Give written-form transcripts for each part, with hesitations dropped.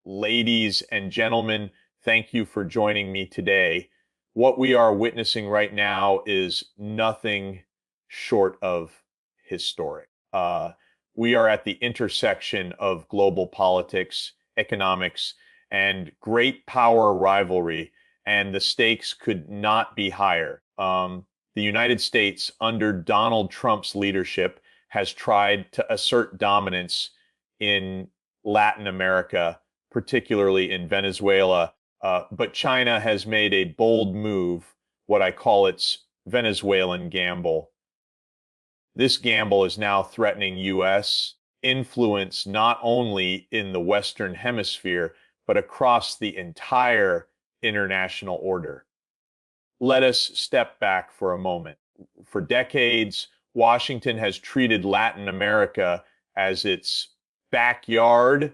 Ladies and gentlemen, thank you for joining me today. What we are witnessing right now is nothing short of historic. We are at the intersection of global politics, economics, and great power rivalry, and the stakes could not be higher. The United States, under Donald Trump's leadership, has tried to assert dominance in Latin America, particularly in Venezuela. But China has made a bold move, what I call its Venezuelan gamble. This gamble is now threatening U.S. influence not only in the Western Hemisphere, but across the entire international order. Let us step back for a moment. For decades, Washington has treated Latin America as its backyard,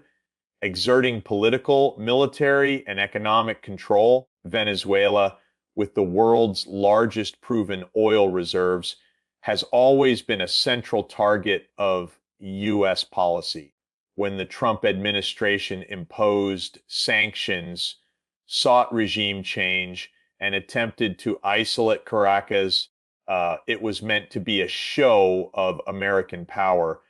exerting political, military, and economic control. Venezuela, with the world's largest proven oil reserves, has always been a central target of U.S. policy. When the Trump administration imposed sanctions, sought regime change, and attempted to isolate Caracas, it was meant to be a show of American power.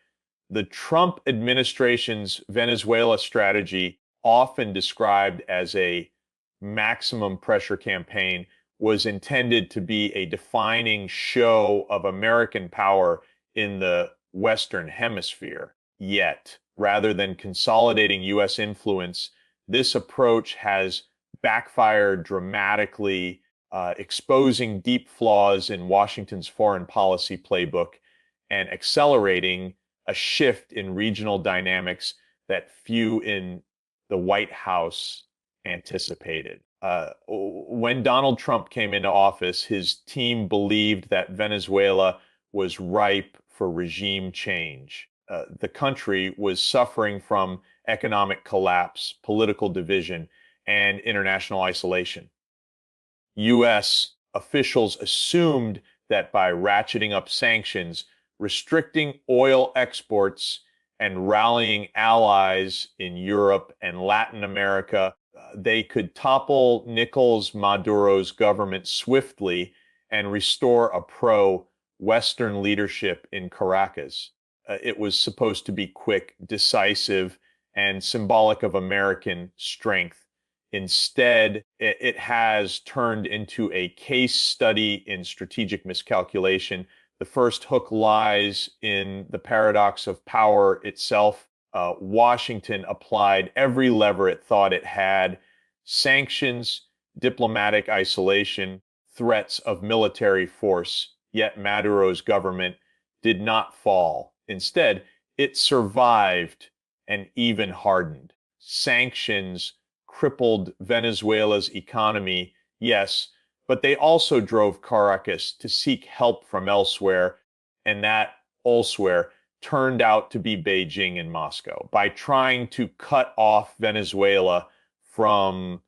The Trump administration's Venezuela strategy, often described as a maximum pressure campaign, was intended to be a defining show of American power in the Western Hemisphere. Yet, rather than consolidating U.S. influence, this approach has backfired dramatically, exposing deep flaws in Washington's foreign policy playbook and accelerating a shift in regional dynamics that few in the White House anticipated. When Donald Trump came into office, his team believed that Venezuela was ripe for regime change. The country was suffering from economic collapse, political division, and international isolation. U.S. officials assumed that by ratcheting up sanctions, restricting oil exports, and rallying allies in Europe and Latin America, they could topple Nicolas Maduro's government swiftly and restore a pro-Western leadership in Caracas. It was supposed to be quick, decisive, and symbolic of American strength. Instead, it has turned into a case study in strategic miscalculation. The first hook lies in the paradox of power itself. Washington applied every lever it thought it had: sanctions, diplomatic isolation, threats of military force. Yet Maduro's government did not fall. Instead, it survived and even hardened. Sanctions crippled Venezuela's economy, yes, but they also drove Caracas to seek help from elsewhere, and that elsewhere turned out to be Beijing and Moscow. By trying to cut off Venezuela from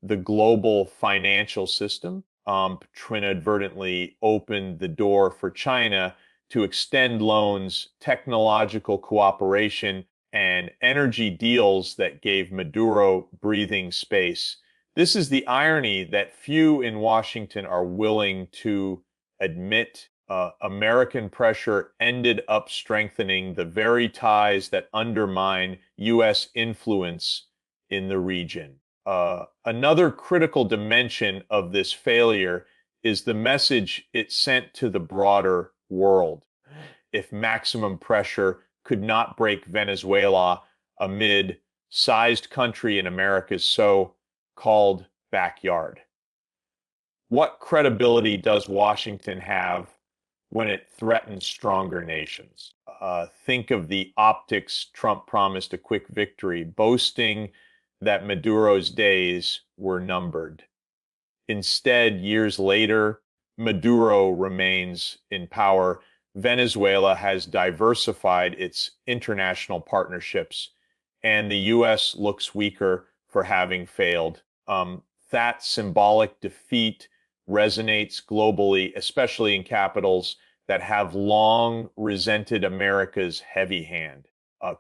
the global financial system, Trump inadvertently opened the door for China to extend loans, technological cooperation, and energy deals that gave Maduro breathing space. This is the irony that few in Washington are willing to admit. American pressure ended up strengthening the very ties that undermine U.S. influence in the region. Another critical dimension of this failure is the message it sent to the broader world. If maximum pressure could not break Venezuela, a mid-sized country in America's so-called backyard, what credibility does Washington have when it threatens stronger nations? Think of the optics. Trump promised a quick victory, boasting that Maduro's days were numbered. Instead, years later, Maduro remains in power. Venezuela has diversified its international partnerships, and the U.S. looks weaker for having failed. That symbolic defeat resonates globally, especially in capitals that have long resented America's heavy hand.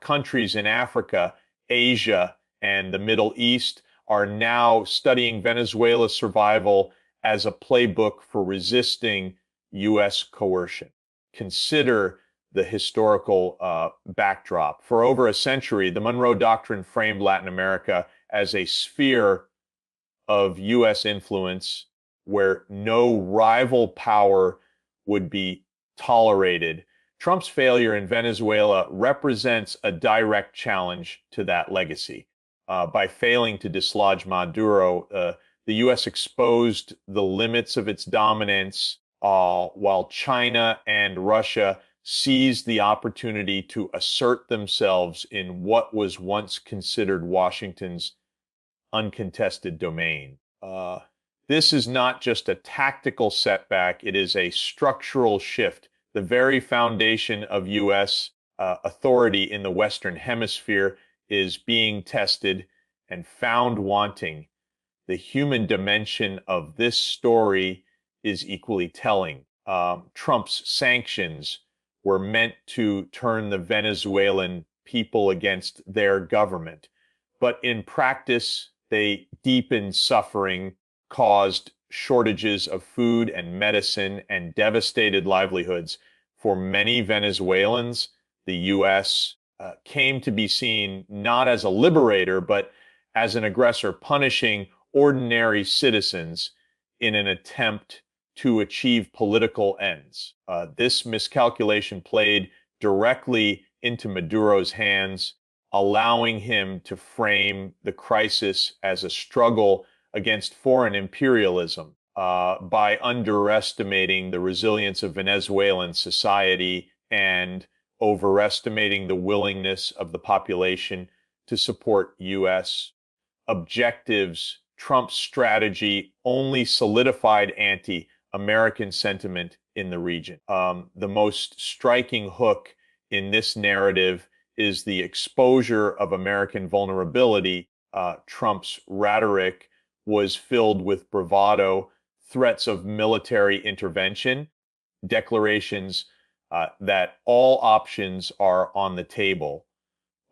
Countries in Africa, Asia, and the Middle East are now studying Venezuela's survival as a playbook for resisting U.S. coercion. Consider the historical backdrop. For over a century, the Monroe Doctrine framed Latin America as a sphere of U.S. influence where no rival power would be tolerated. Trump's failure in Venezuela represents a direct challenge to that legacy. By failing to dislodge Maduro, the U.S. exposed the limits of its dominance, while China and Russia seized the opportunity to assert themselves in what was once considered Washington's uncontested domain. This is not just a tactical setback, it is a structural shift. The very foundation of U.S. Authority in the Western Hemisphere is being tested and found wanting. The human dimension of this story is equally telling. Trump's sanctions were meant to turn the Venezuelan people against their government, but in practice, they deepened suffering, caused shortages of food and medicine, and devastated livelihoods. For many Venezuelans, the U.S. Came to be seen not as a liberator, but as an aggressor, punishing ordinary citizens in an attempt to achieve political ends. This miscalculation played directly into Maduro's hands, allowing him to frame the crisis as a struggle against foreign imperialism by underestimating the resilience of Venezuelan society and overestimating the willingness of the population to support U.S. objectives. Trump's strategy only solidified anti-American sentiment in the region. The most striking hook in this narrative is the exposure of American vulnerability. Trump's rhetoric was filled with bravado, threats of military intervention, declarations that all options are on the table.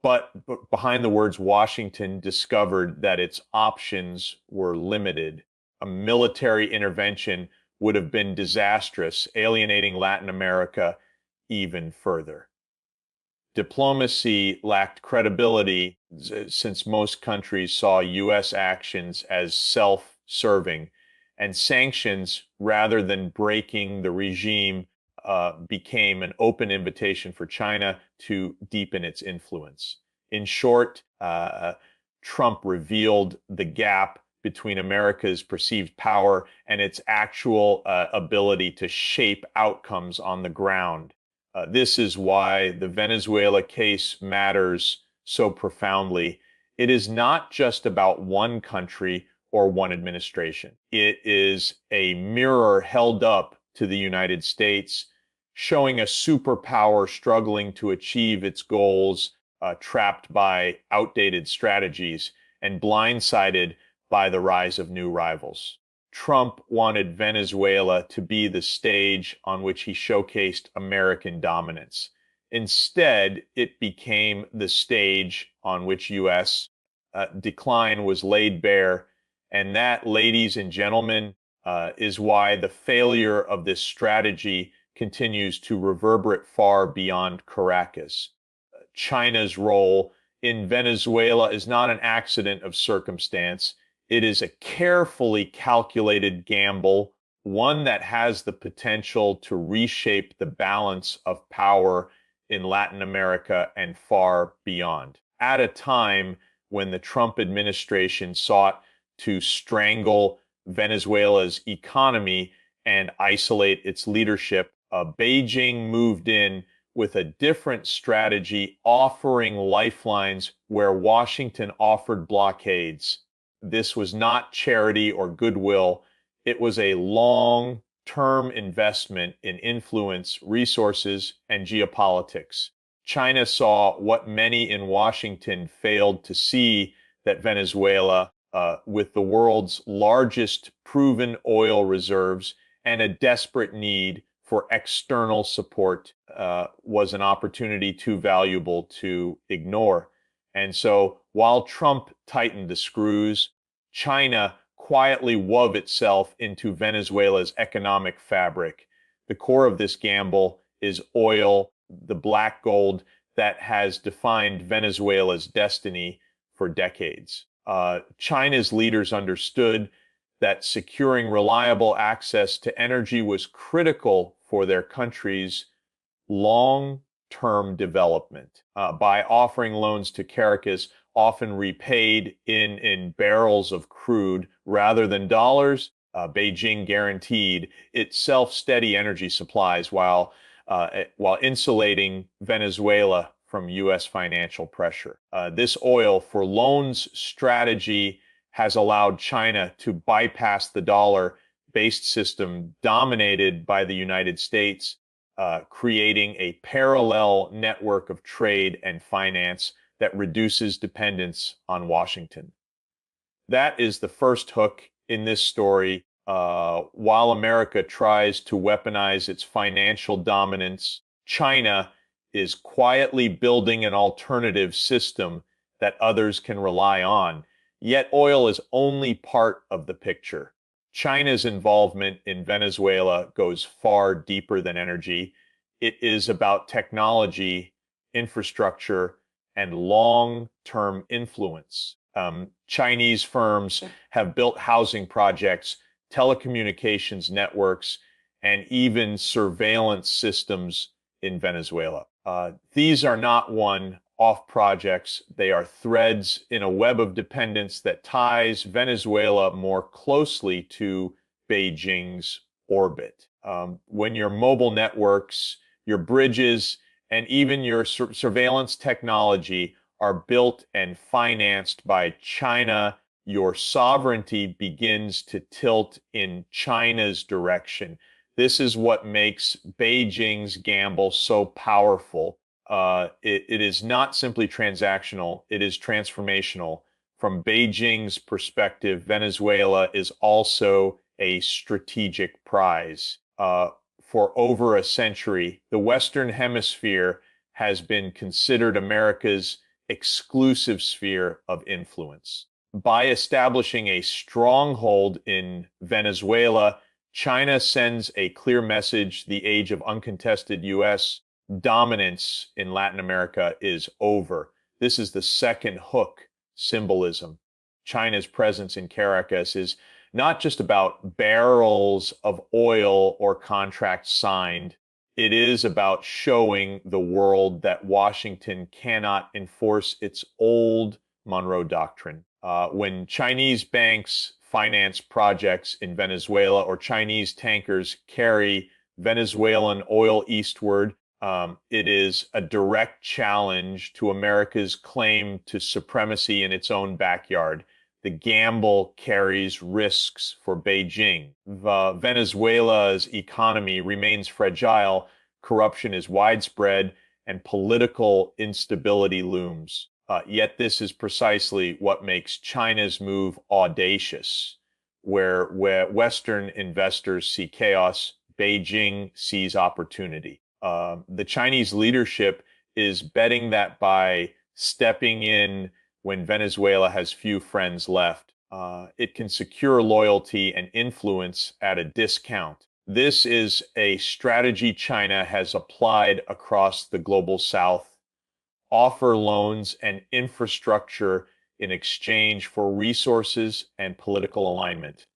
But behind the words, Washington discovered that its options were limited. A military intervention would have been disastrous, alienating Latin America even further. Diplomacy lacked credibility since most countries saw U.S. actions as self-serving, and sanctions, rather than breaking the regime, became an open invitation for China to deepen its influence. In short, Trump revealed the gap between America's perceived power and its actual ability to shape outcomes on the ground. This is why the Venezuela case matters so profoundly. It is not just about one country or one administration. It is a mirror held up to the United States, showing a superpower struggling to achieve its goals, trapped by outdated strategies and blindsided by the rise of new rivals. Trump wanted Venezuela to be the stage on which he showcased American dominance. Instead, it became the stage on which U.S. Decline was laid bare. And that, ladies and gentlemen, is why the failure of this strategy continues to reverberate far beyond Caracas. China's role in Venezuela is not an accident of circumstance. It is a carefully calculated gamble, one that has the potential to reshape the balance of power in Latin America and far beyond. At a time when the Trump administration sought to strangle Venezuela's economy and isolate its leadership, Beijing moved in with a different strategy, offering lifelines where Washington offered blockades. This was not charity or goodwill. It was a long-term investment in influence, resources, and geopolitics. China saw what many in Washington failed to see, that Venezuela, with the world's largest proven oil reserves and a desperate need for external support, was an opportunity too valuable to ignore. And so While Trump tightened the screws, China quietly wove itself into Venezuela's economic fabric. The core of this gamble is oil, the black gold that has defined Venezuela's destiny for decades. China's leaders understood that securing reliable access to energy was critical for their country's long-term development. By offering loans to Caracas, often repaid in barrels of crude rather than dollars, Beijing guaranteed itself steady energy supplies while insulating Venezuela from U.S. financial pressure. This oil for loans strategy has allowed China to bypass the dollar-based system dominated by the United States, creating a parallel network of trade and finance that reduces dependence on Washington. That is the first hook in this story. While America tries to weaponize its financial dominance, China is quietly building an alternative system that others can rely on. Yet oil is only part of the picture. China's involvement in Venezuela goes far deeper than energy. It is about technology, infrastructure, and long-term influence. Chinese firms have built housing projects, telecommunications networks, and even surveillance systems in Venezuela. These are not one-off projects. They are threads in a web of dependence that ties Venezuela more closely to Beijing's orbit. When your mobile networks, your bridges, and even your surveillance technology are built and financed by China, your sovereignty begins to tilt in China's direction. This is what makes Beijing's gamble so powerful. It is not simply transactional, it is transformational. From Beijing's perspective, Venezuela is also a strategic prize. For over a century, the Western Hemisphere has been considered America's exclusive sphere of influence. By establishing a stronghold in Venezuela, China sends a clear message: the age of uncontested U.S. dominance in Latin America is over. This is the second hook, symbolism. China's presence in Caracas is not just about barrels of oil or contracts signed. It is about showing the world that Washington cannot enforce its old Monroe Doctrine. When Chinese banks finance projects in Venezuela or Chinese tankers carry Venezuelan oil eastward, it is a direct challenge to America's claim to supremacy in its own backyard. The gamble carries risks for Beijing. Venezuela's economy remains fragile, corruption is widespread, and political instability looms. Yet this is precisely what makes China's move audacious. Where Western investors see chaos, Beijing sees opportunity. The Chinese leadership is betting that by stepping in when Venezuela has few friends left, it can secure loyalty and influence at a discount. This is a strategy China has applied across the global South: offer loans and infrastructure in exchange for resources and political alignment.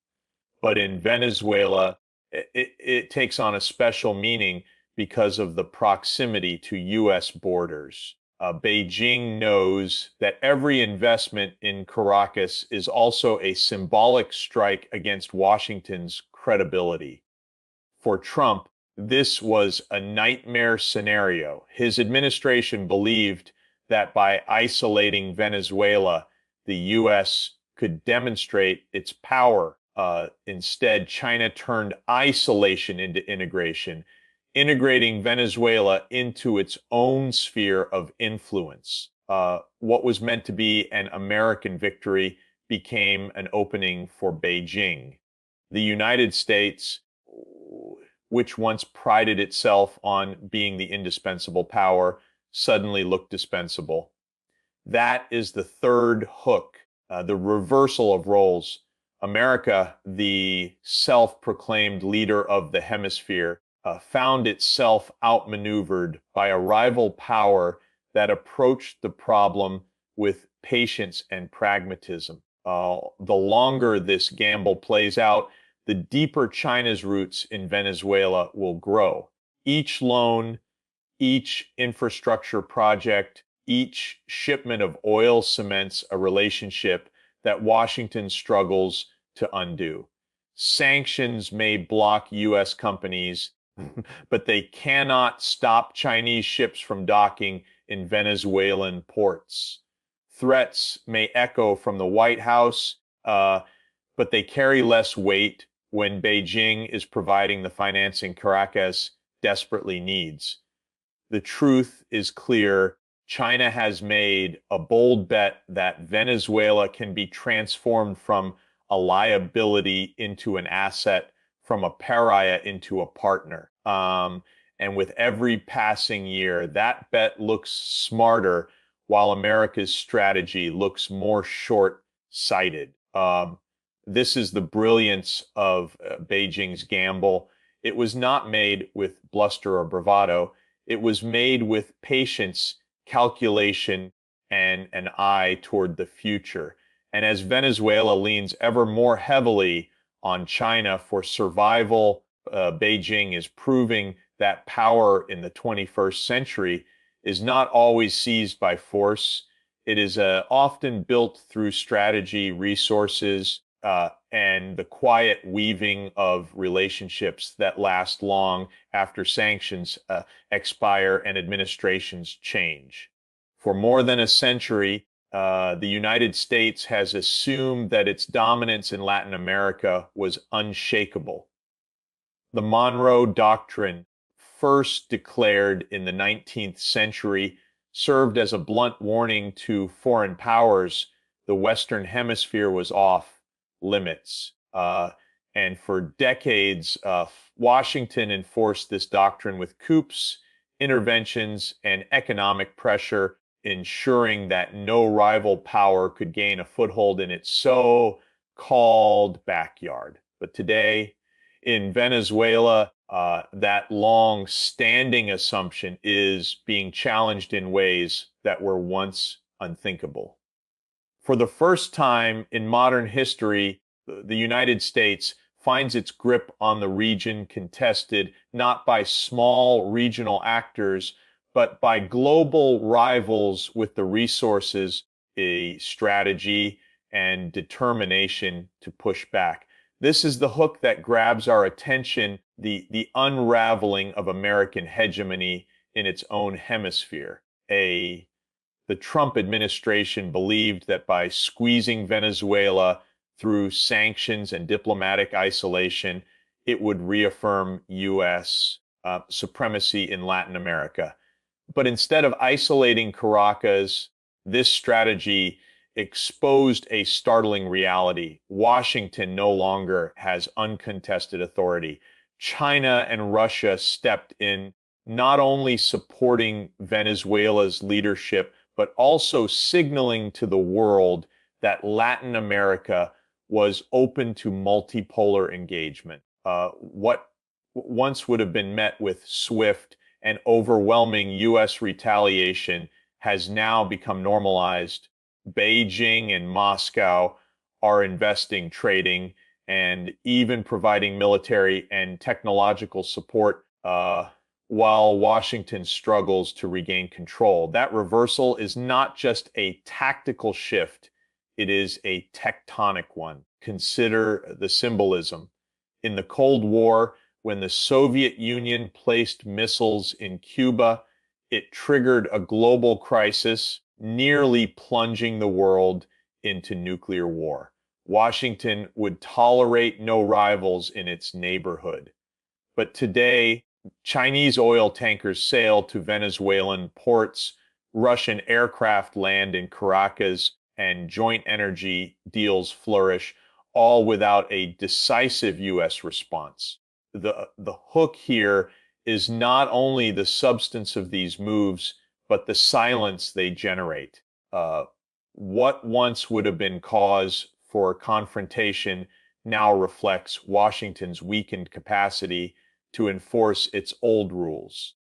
But in Venezuela, it takes on a special meaning because of the proximity to U.S. borders. Beijing knows that every investment in Caracas is also a symbolic strike against Washington's credibility. For Trump, this was a nightmare scenario. His administration believed that by isolating Venezuela, the U.S. could demonstrate its power. Instead, China turned isolation into integration, integrating Venezuela into its own sphere of influence. What was meant to be an American victory became an opening for Beijing. The United States, which once prided itself on being the indispensable power, suddenly looked dispensable. That is the third hook, the reversal of roles. America, the self-proclaimed leader of the hemisphere, found itself outmaneuvered by a rival power that approached the problem with patience and pragmatism. The longer this gamble plays out, the deeper China's roots in Venezuela will grow. Each loan, each infrastructure project, each shipment of oil cements a relationship that Washington struggles to undo. Sanctions may block U.S. companies, but they cannot stop Chinese ships from docking in Venezuelan ports. Threats may echo from the White House, but they carry less weight when Beijing is providing the financing Caracas desperately needs. The truth is clear. China has made a bold bet that Venezuela can be transformed from a liability into an asset, from a pariah into a partner. And with every passing year, that bet looks smarter while America's strategy looks more short-sighted. This is the brilliance of Beijing's gamble. It was not made with bluster or bravado. It was made with patience, calculation, and an eye toward the future. And as Venezuela leans ever more heavily on China for survival, Beijing is proving that power in the 21st century is not always seized by force. It is often built through strategy, resources, and the quiet weaving of relationships that last long after sanctions expire and administrations change. For more than a century, the United States has assumed that its dominance in Latin America was unshakable. The Monroe Doctrine, first declared in the 19th century, served as a blunt warning to foreign powers the Western Hemisphere was off limits. And for decades, Washington enforced this doctrine with coups, interventions, and economic pressure, ensuring that no rival power could gain a foothold in its so-called backyard. But today, in Venezuela, that long-standing assumption is being challenged in ways that were once unthinkable. For the first time in modern history, the United States finds its grip on the region contested not by small regional actors, but by global rivals with the resources, a strategy, and determination to push back. This is the hook that grabs our attention, the unraveling of American hegemony in its own hemisphere. The Trump administration believed that by squeezing Venezuela through sanctions and diplomatic isolation, it would reaffirm U.S. Supremacy in Latin America. But instead of isolating Caracas, this strategy exposed a startling reality. Washington no longer has uncontested authority. China and Russia stepped in, not only supporting Venezuela's leadership, but also signaling to the world that Latin America was open to multipolar engagement. What once would have been met with swift and overwhelming U.S. retaliation has now become normalized. Beijing and Moscow are investing, trading, and even providing military and technological support while Washington struggles to regain control. That reversal is not just a tactical shift, it is a tectonic one. Consider the symbolism. In the Cold War, when the Soviet Union placed missiles in Cuba, it triggered a global crisis, nearly plunging the world into nuclear war. Washington would tolerate no rivals in its neighborhood. But today, Chinese oil tankers sail to Venezuelan ports, Russian aircraft land in Caracas, and joint energy deals flourish, all without a decisive U.S. response. The hook here is not only the substance of these moves, but the silence they generate. Uh, what once would have been cause for confrontation now reflects Washington's weakened capacity to enforce its old rules.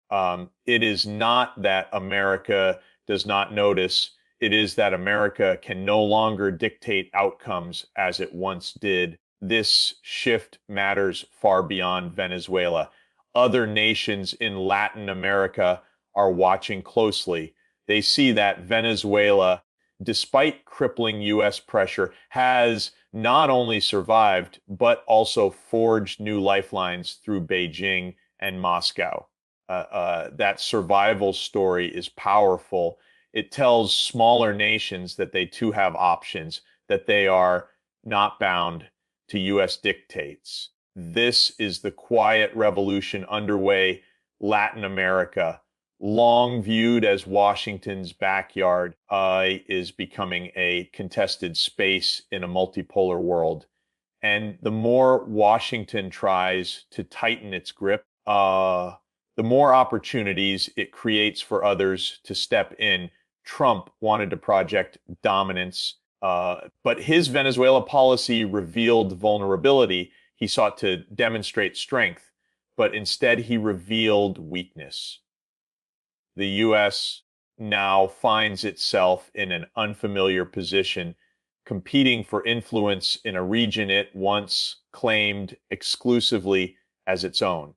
It is not that America does not notice, it is that America can no longer dictate outcomes as it once did. This shift matters far beyond Venezuela. Other nations in Latin America are watching closely. They see that Venezuela, despite crippling U.S. pressure, has not only survived, but also forged new lifelines through Beijing and Moscow. That survival story is powerful. It tells smaller nations that they too have options, that they are not bound to U.S. dictates. This is the quiet revolution underway. Latin America, long viewed as Washington's backyard, is becoming a contested space in a multipolar world. And the more Washington tries to tighten its grip, the more opportunities it creates for others to step in. Trump wanted to project dominance, but his Venezuela policy revealed vulnerability. He sought to demonstrate strength, but instead he revealed weakness. The U.S. now finds itself in an unfamiliar position, competing for influence in a region it once claimed exclusively as its own.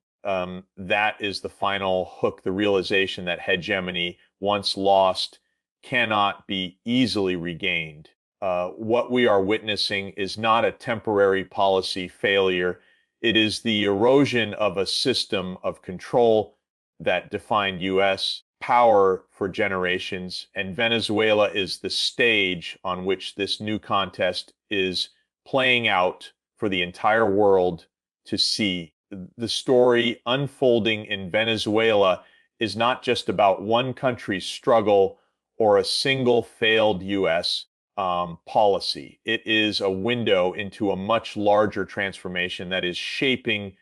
That is the final hook, the realization that hegemony, once lost, cannot be easily regained. What we are witnessing is not a temporary policy failure. It is the erosion of a system of control that defined U.S. power for generations, and Venezuela is the stage on which this new contest is playing out for the entire world to see. The story unfolding in Venezuela is not just about one country's struggle or a single failed U.S. Policy. It is a window into a much larger transformation that is shaping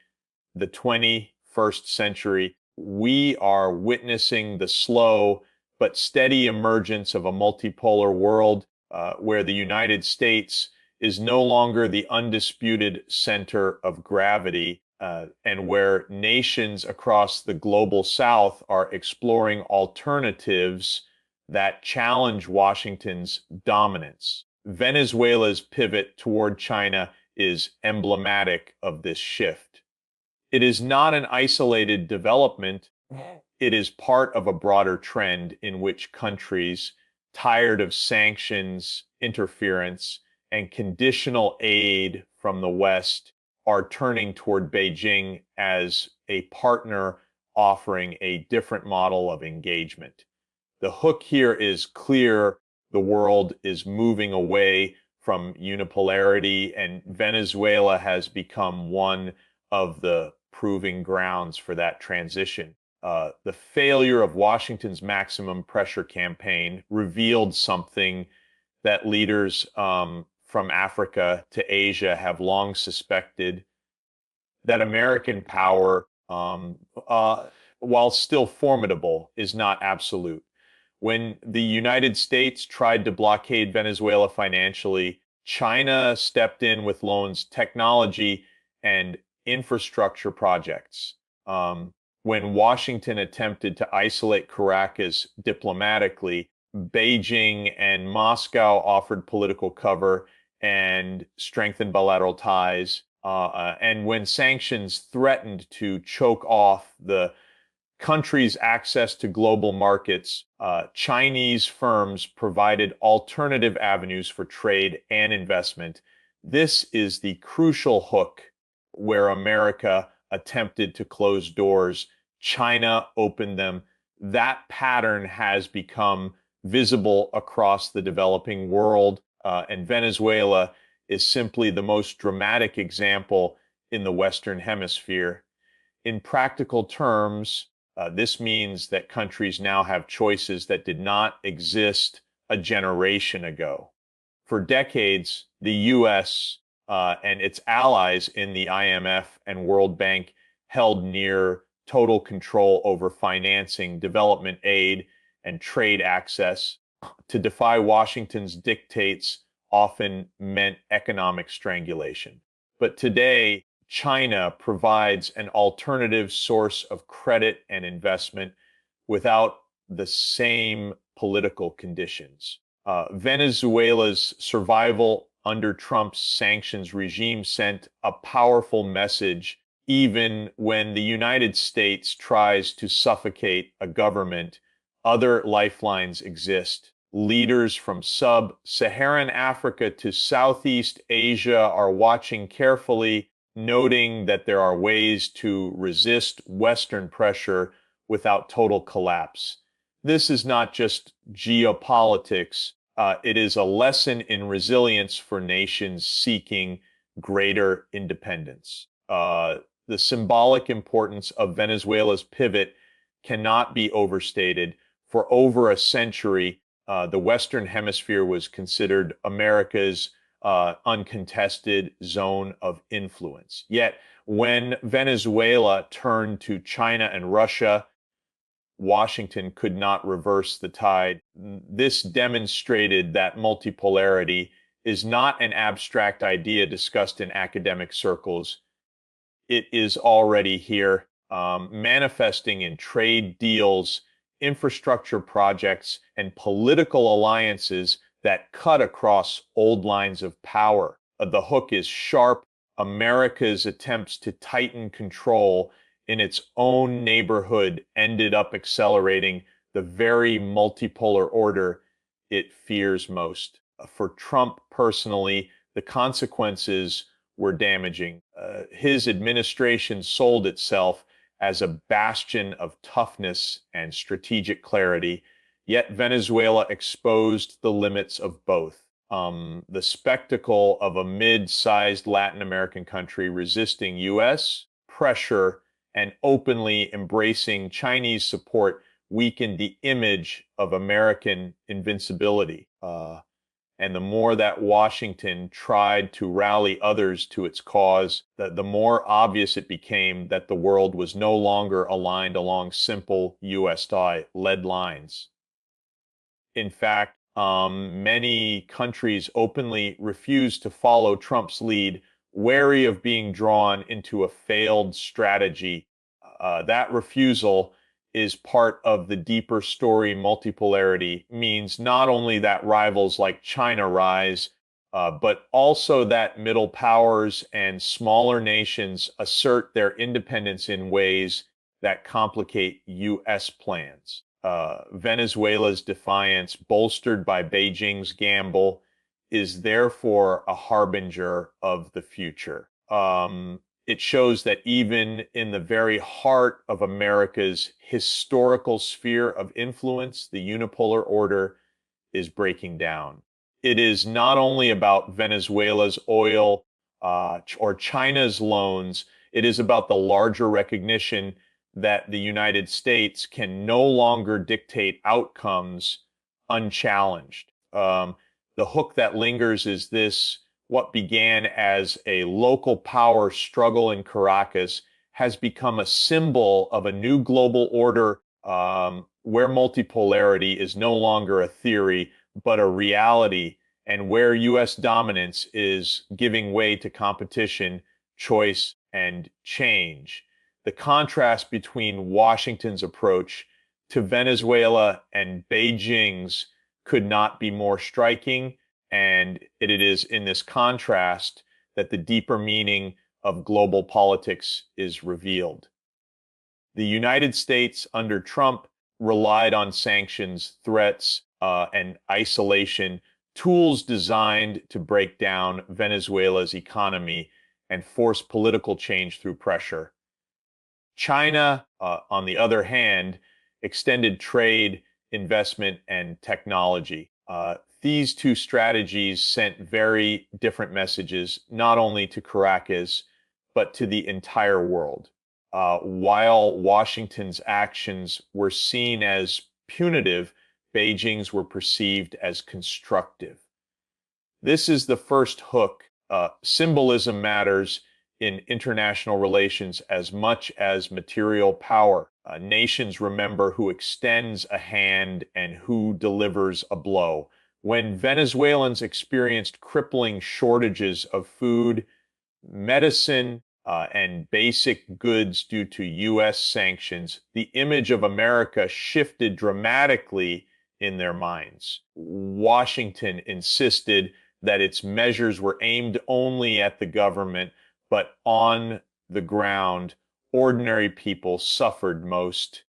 the 21st century. We are witnessing the slow but steady emergence of a multipolar world where the United States is no longer the undisputed center of gravity, and where nations across the global South are exploring alternatives that challenge Washington's dominance. Venezuela's pivot toward China is emblematic of this shift. It is not an isolated development. It is part of a broader trend in which countries, tired of sanctions, interference, and conditional aid from the West, are turning toward Beijing as a partner offering a different model of engagement. The hook here is clear. The world is moving away from unipolarity, and Venezuela has become one of the proving grounds for that transition. The failure of Washington's maximum pressure campaign revealed something that leaders from Africa to Asia have long suspected, that American power, while still formidable, is not absolute. When the United States tried to blockade Venezuela financially, China stepped in with loans, technology, and infrastructure projects. When Washington attempted to isolate Caracas diplomatically, Beijing and Moscow offered political cover and strengthened bilateral ties. And when sanctions threatened to choke off the country's access to global markets, Chinese firms provided alternative avenues for trade and investment. This is the crucial hook where America attempted to close doors. China opened them. That pattern has become visible across the developing world, and Venezuela is simply the most dramatic example in the Western Hemisphere. In practical terms, this means that countries now have choices that did not exist a generation ago. For decades, the U.S. And its allies in the IMF and World Bank held near total control over financing, development aid, and trade access. To defy Washington's dictates often meant economic strangulation. But today, China provides an alternative source of credit and investment without the same political conditions. Venezuela's survival under Trump's sanctions regime sent a powerful message even when the United States tries to suffocate a government. Other lifelines exist. Leaders from sub-Saharan Africa to Southeast Asia are watching carefully, noting that there are ways to resist Western pressure without total collapse. This is not just geopolitics, it is a lesson in resilience for nations seeking greater independence. The symbolic importance of Venezuela's pivot cannot be overstated. For over a century, the Western Hemisphere was considered America's uncontested zone of influence. Yet, when Venezuela turned to China and Russia, Washington could not reverse the tide. This demonstrated that multipolarity is not an abstract idea discussed in academic circles. It is already here, manifesting in trade deals, infrastructure projects, and political alliances that cut across old lines of power. The hook is sharp. America's attempts to tighten control in its own neighborhood ended up accelerating the very multipolar order it fears most. For Trump personally, the consequences were damaging. His administration sold itself as a bastion of toughness and strategic clarity, yet Venezuela exposed the limits of both. The spectacle of a mid-sized Latin American country resisting U.S. pressure and openly embracing Chinese support weakened the image of American invincibility. And the more that Washington tried to rally others to its cause, the more obvious it became that the world was no longer aligned along simple US-led lines. In fact, many countries openly refused to follow Trump's lead, wary of being drawn into a failed strategy. That refusal is part of the deeper story. Multipolarity means not only that rivals like China rise, but also that middle powers and smaller nations assert their independence in ways that complicate U.S. plans. Venezuela's defiance, bolstered by Beijing's gamble, is therefore a harbinger of the future. It shows that even in the very heart of America's historical sphere of influence, the unipolar order is breaking down. It is not only about Venezuela's oil or China's loans, it is about the larger recognition that the United States can no longer dictate outcomes unchallenged. The hook that lingers is this: what began as a local power struggle in Caracas has become a symbol of a new global order, where multipolarity is no longer a theory, but a reality, and where U.S. dominance is giving way to competition, choice, and change. The contrast between Washington's approach to Venezuela and Beijing's could not be more striking, and it is in this contrast that the deeper meaning of global politics is revealed. The United States under Trump relied on sanctions, threats, and isolation, tools designed to break down Venezuela's economy and force political change through pressure. China, on the other hand, extended trade, investment, and technology. These two strategies sent very different messages, not only to Caracas, but to the entire world. While Washington's actions were seen as punitive, Beijing's were perceived as constructive. This is the first hook. Symbolism matters in international relations as much as material power. Nations remember who extends a hand and who delivers a blow. When Venezuelans experienced crippling shortages of food, medicine, and basic goods due to U.S. sanctions, the image of America shifted dramatically in their minds. Washington insisted that its measures were aimed only at the government, but on the ground, ordinary people suffered most.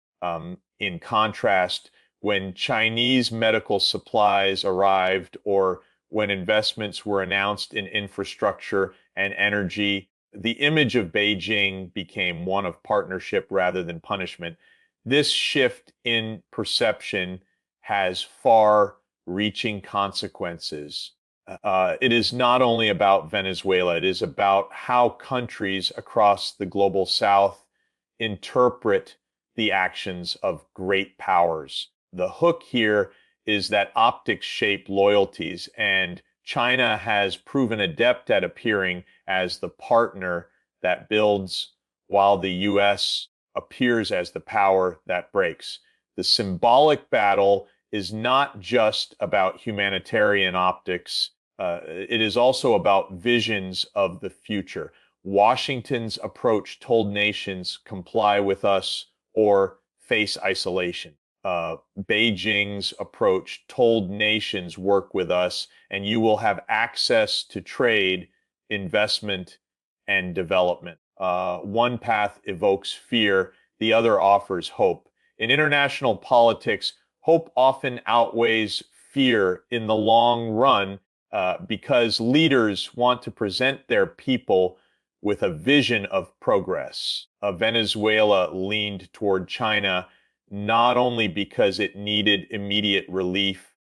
In contrast, when Chinese medical supplies arrived or when investments were announced in infrastructure and energy, the image of Beijing became one of partnership rather than punishment. This shift in perception has far reaching consequences. It is not only about Venezuela, it is about how countries across the global south interpret the actions of great powers. The hook here is that optics shape loyalties, and China has proven adept at appearing as the partner that builds, while the US appears as the power that breaks. The symbolic battle is not just about humanitarian optics, it is also about visions of the future. Washington's approach told nations comply with us or face isolation. Beijing's approach told nations work with us and you will have access to trade, investment, and development. One path evokes fear, the other offers hope. In international politics, hope often outweighs fear in the long run because leaders want to present their people with a vision of progress. Venezuela leaned toward China not only because it needed immediate relief,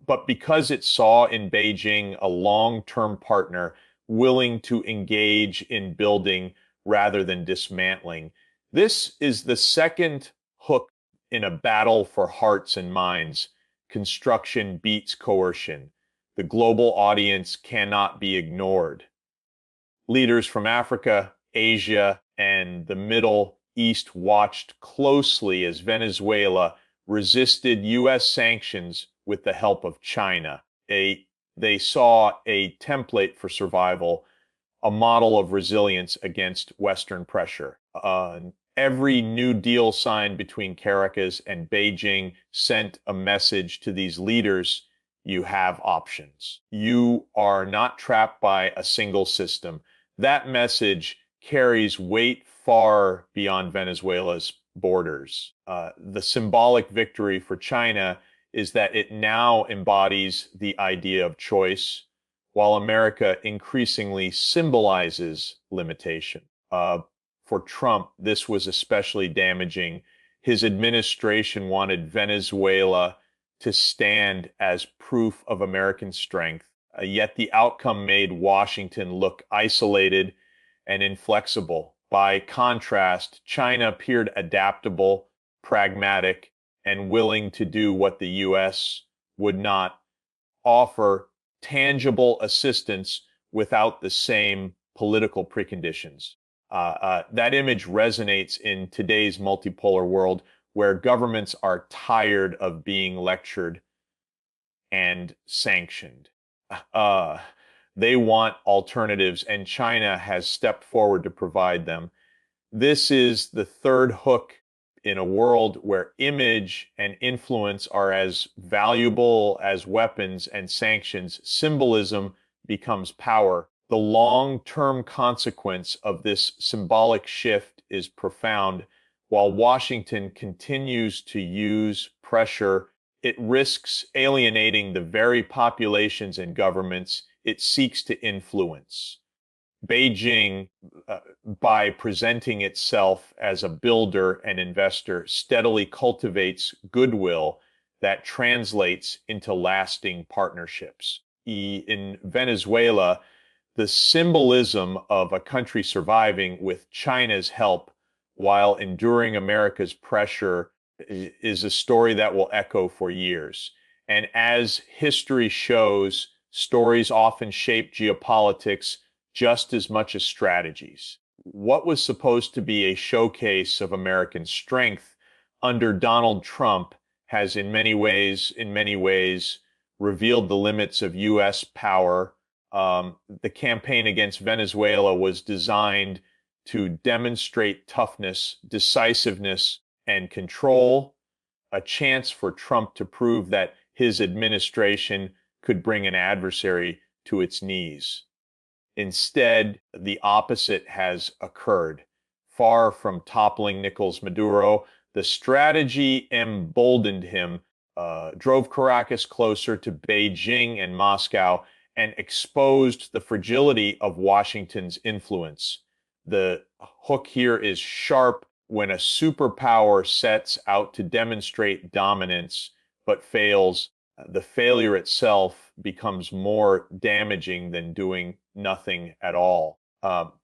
but because it saw in Beijing a long-term partner willing to engage in building rather than dismantling. This is the second hook in a battle for hearts and minds. Construction beats coercion. The global audience cannot be ignored. Leaders from Africa, Asia, and the Middle East watched closely as Venezuela resisted U.S. sanctions with the help of China. They saw a template for survival, a model of resilience against Western pressure. Every New Deal signed between Caracas and Beijing sent a message to these leaders: you have options. You are not trapped by a single system. That message carries weight far beyond Venezuela's borders. The symbolic victory for China is that it now embodies the idea of choice, while America increasingly symbolizes limitation. For Trump, this was especially damaging. His administration wanted Venezuela to stand as proof of American strength, yet the outcome made Washington look isolated and inflexible. By contrast, China appeared adaptable, pragmatic, and willing to do what the U.S. would not: offer tangible assistance without the same political preconditions. That image resonates in today's multipolar world where governments are tired of being lectured and sanctioned. They want alternatives, and China has stepped forward to provide them. This is the third hook in a world where image and influence are as valuable as weapons and sanctions. Symbolism becomes power. The long-term consequence of this symbolic shift is profound. While Washington continues to use pressure, it risks alienating the very populations and governments it seeks to influence. Beijing, by presenting itself as a builder and investor, steadily cultivates goodwill that translates into lasting partnerships. In Venezuela, the symbolism of a country surviving with China's help while enduring America's pressure is a story that will echo for years. And as history shows, stories often shape geopolitics just as much as strategies. What was supposed to be a showcase of American strength under Donald Trump has in many ways, revealed the limits of U.S. power. The campaign against Venezuela was designed to demonstrate toughness, decisiveness, and control, a chance for Trump to prove that his administration could bring an adversary to its knees. Instead, the opposite has occurred. Far from toppling Nicolas Maduro, the strategy emboldened him, drove Caracas closer to Beijing and Moscow, and exposed the fragility of Washington's influence. The hook here is sharp. When a superpower sets out to demonstrate dominance but fails, the failure itself becomes more damaging than doing nothing at all.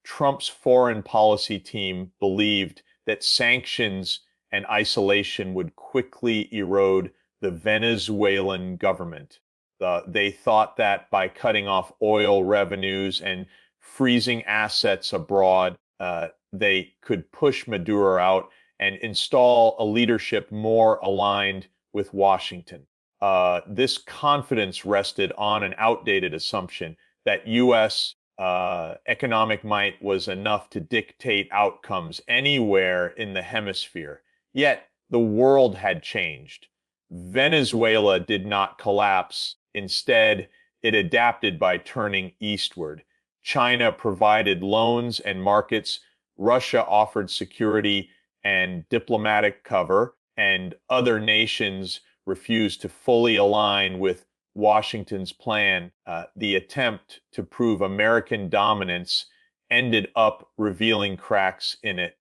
Trump's foreign policy team believed that sanctions and isolation would quickly erode the Venezuelan government. They thought that by cutting off oil revenues and freezing assets abroad, they could push Maduro out and install a leadership more aligned with Washington. This confidence rested on an outdated assumption that U.S. Economic might was enough to dictate outcomes anywhere in the hemisphere. Yet the world had changed. Venezuela did not collapse. Instead, it adapted by turning eastward. China provided loans and markets. Russia offered security and diplomatic cover, and other nations refused to fully align with Washington's plan. The attempt to prove American dominance ended up revealing cracks in it.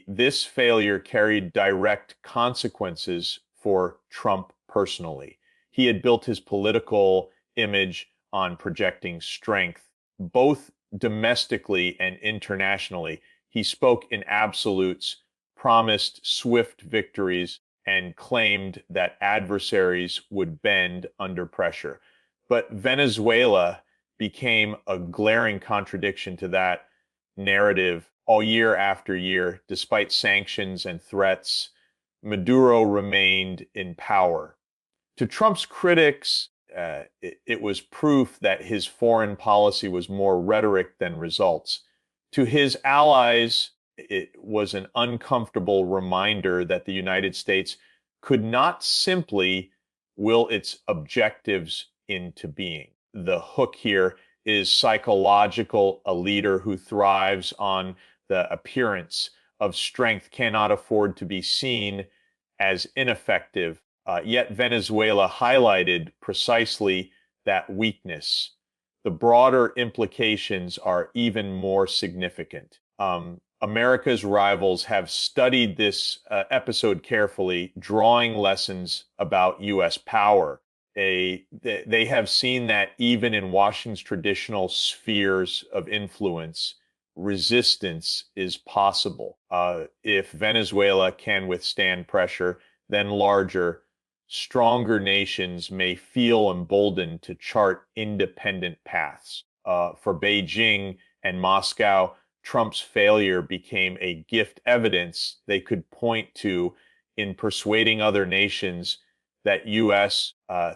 This failure carried direct consequences for Trump personally. He had built his political image on projecting strength, both domestically and internationally. He spoke in absolutes, promised swift victories, and claimed that adversaries would bend under pressure. But Venezuela became a glaring contradiction to that narrative. All year after year, despite sanctions and threats, Maduro remained in power. To Trump's critics, it was proof that his foreign policy was more rhetoric than results. To his allies, it was an uncomfortable reminder that the United States could not simply will its objectives into being. The hook here is psychological. A leader who thrives on the appearance of strength cannot afford to be seen as ineffective. Yet Venezuela highlighted precisely that weakness. The broader implications are even more significant. America's rivals have studied this episode carefully, drawing lessons about U.S. power. They have seen that even in Washington's traditional spheres of influence, resistance is possible. If Venezuela can withstand pressure, then larger, stronger nations may feel emboldened to chart independent paths. For Beijing and Moscow, Trump's failure became a gift evidence they could point to in persuading other nations that U.S.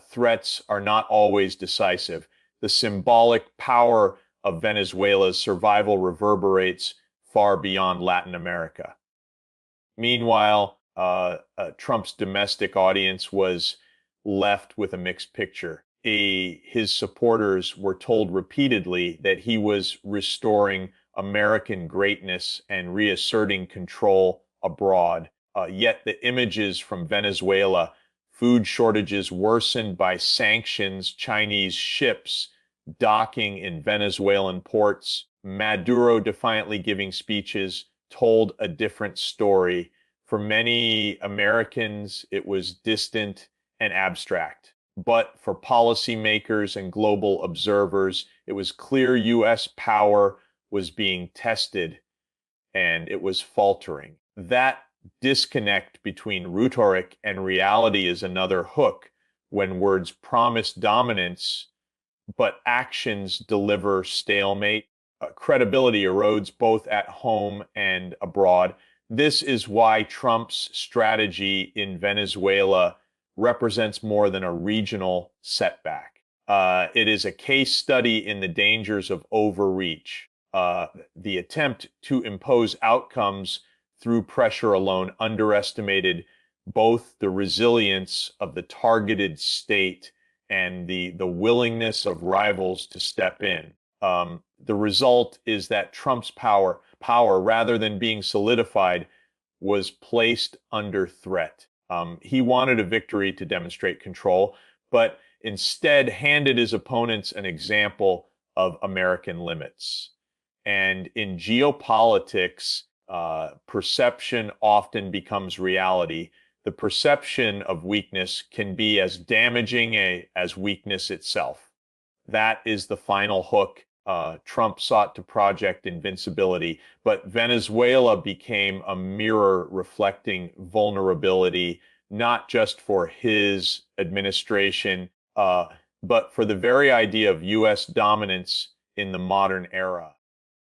Threats are not always decisive. The symbolic power of Venezuela's survival reverberates far beyond Latin America. Meanwhile, Trump's domestic audience was left with a mixed picture. His supporters were told repeatedly that he was restoring American greatness and reasserting control abroad. Yet the images from Venezuela, food shortages worsened by sanctions, Chinese ships docking in Venezuelan ports, Maduro defiantly giving speeches, told a different story. For many Americans, it was distant and abstract. But for policymakers and global observers, it was clear U.S. power was being tested and it was faltering. That disconnect between rhetoric and reality is another hook. When words promise dominance, but actions deliver stalemate, credibility erodes both at home and abroad. This is why Trump's strategy in Venezuela represents more than a regional setback. It is a case study in the dangers of overreach. The attempt to impose outcomes through pressure alone underestimated both the resilience of the targeted state and the willingness of rivals to step in. The result is that Trump's power, rather than being solidified, was placed under threat. He wanted a victory to demonstrate control, but instead handed his opponents an example of American limits. And in geopolitics, perception often becomes reality. The perception of weakness can be as damaging as weakness itself. That is the final hook. Trump sought to project invincibility, but Venezuela became a mirror reflecting vulnerability, not just for his administration, but for the very idea of U.S. dominance in the modern era.